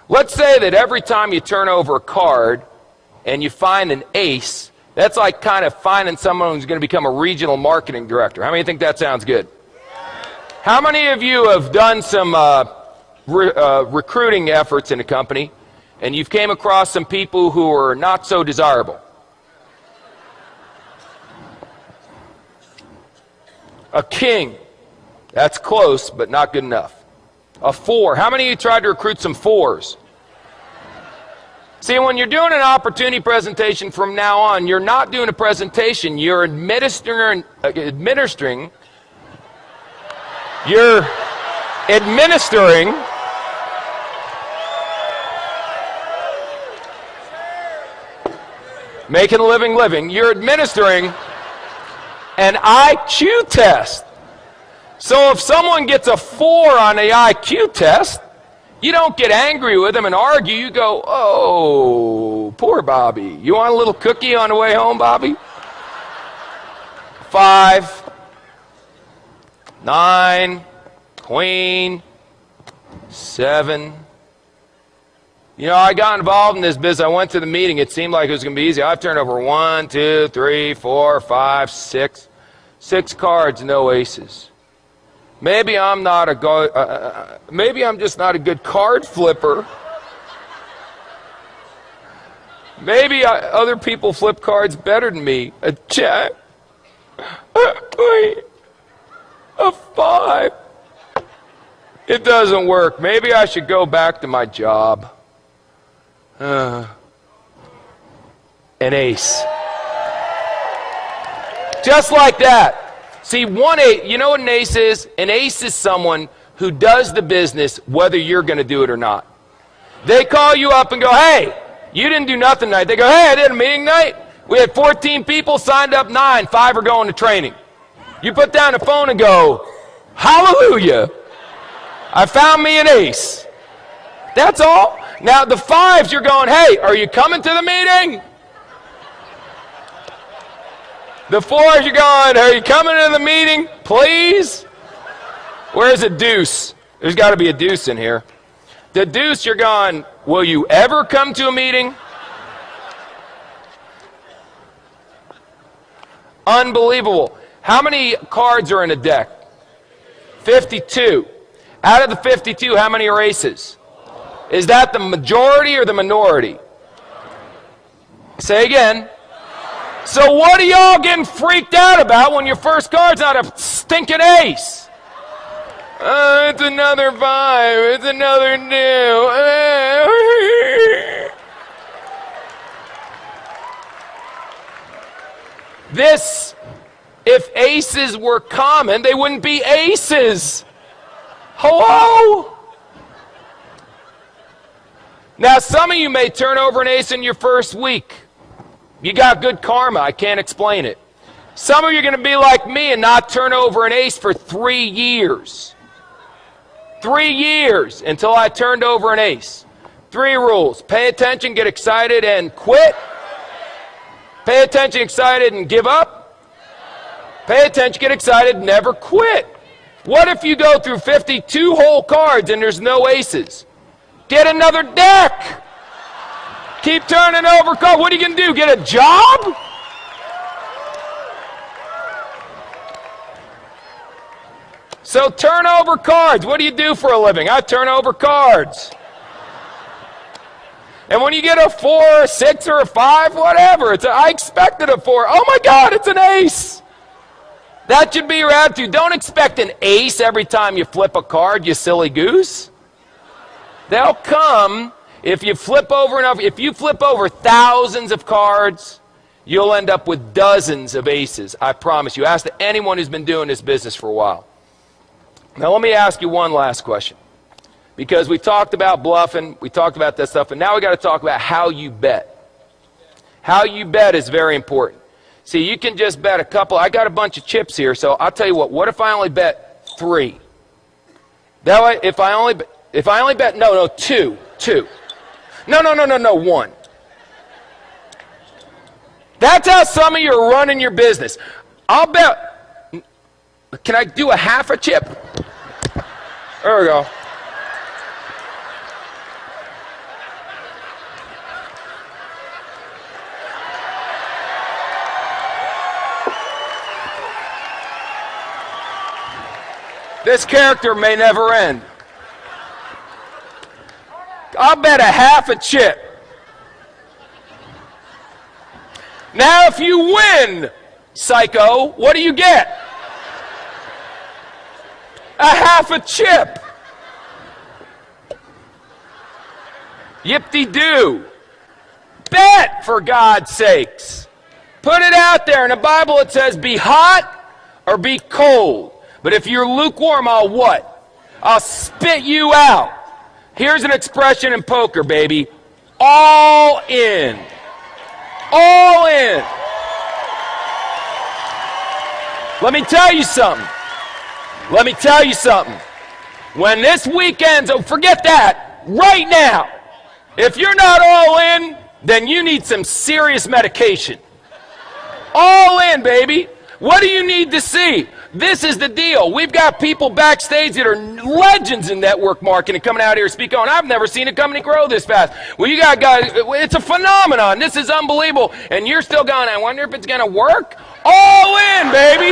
Let's say that every time you turn over a card and you find an ace, that's like kind of finding someone who's going to become a regional marketing director. How many think that sounds good? How many of you have done some recruiting efforts in a company and you've came across some people who are not so desirable? A king. That's close, but not good enough. A 4. How many of you tried to recruit some 4s? See, when you're doing an opportunity presentation from now on, you're not doing a presentation. You're administering making a living. You're administering an IQ test. So if someone gets a 4 on the IQ test, you don't get angry with them and argue. You go, oh, poor Bobby. You want a little cookie on the way home, Bobby? 5, 9, queen, 7. You know, I got involved in this business. I went to the meeting. It seemed like it was going to be easy. I've turned over 1, 2, 3, 4, 5, 6. 6 cards, no aces. Maybe I'm not maybe I'm just not a good card flipper. Maybe other people flip cards better than me. A jack, a 5. It doesn't work. Maybe I should go back to my job. An ace. Just like that. See, 1 8, you know what an ace is? An ace is someone who does the business whether you're going to do it or not. They call you up and go, hey, you didn't do nothing tonight. They go, hey, I did a meeting tonight. We had 14 people, signed up 9, 5 are going to training. You put down the phone and go, hallelujah, I found me an ace. That's all. Now the 5s, you're going, hey, are you coming to the meeting? The 4s, you're going, are you coming to the meeting, please? Where's a deuce? There's got to be a deuce in here. The deuce, you're going, will you ever come to a meeting? Unbelievable. How many cards are in a deck? 52. Out of the 52, how many are aces? Is that the majority or the minority? Say again. So what are y'all getting freaked out about when your first card's not a stinking ace? It's another 5. It's another 2. This, if aces were common, they wouldn't be aces. Hello? Now, some of you may turn over an ace in your first week. You got good karma. I can't explain it. Some of you are going to be like me and not turn over an ace for 3 years. 3 years until I turned over an ace. 3 rules. Pay attention, get excited, and quit. Pay attention, excited, and give up. Pay attention, get excited, never quit. What if you go through 52 whole cards and there's no aces? Get another deck. Keep turning over cards. What are you going to do? Get a job? So turn over cards. What do you do for a living? I turn over cards. And when you get a 4, a 6, or a 5, whatever, I expected a 4. Oh my God, it's an ace. That should be your attitude. Don't expect an ace every time you flip a card, you silly goose. They'll come. If you flip over enough, if you flip over thousands of cards, you'll end up with dozens of aces. I promise you. Ask anyone who's been doing this business for a while. Now let me ask you one last question. Because we talked about bluffing, we talked about that stuff, and now we got to talk about how you bet. How you bet is very important. See, you can just bet a couple. I got a bunch of chips here, so I'll tell you what if I only bet 3? That way, if I only bet, no, 2. No, 1. That's how some of you are running your business. I'll bet, can I do a half a chip? There we go. This character may never end. I'll bet a half a chip. Now, if you win, psycho, what do you get? A half a chip. Yip-de-doo. Bet, for God's sakes. Put it out there. In the Bible it says, be hot or be cold. But if you're lukewarm, I'll what? I'll spit you out. Here's an expression in poker, baby. All in. All in. Let me tell you something. Let me tell you something. When this weekend's over, forget that. Right now. If you're not all in, then you need some serious medication. All in, baby. What do you need to see? This is the deal. We've got people backstage that are legends in network marketing coming out here speaking on. I've never seen a company grow this fast. Well, you got guys, it's a phenomenon. This is unbelievable. And you're still going, I wonder if it's going to work? All in, baby.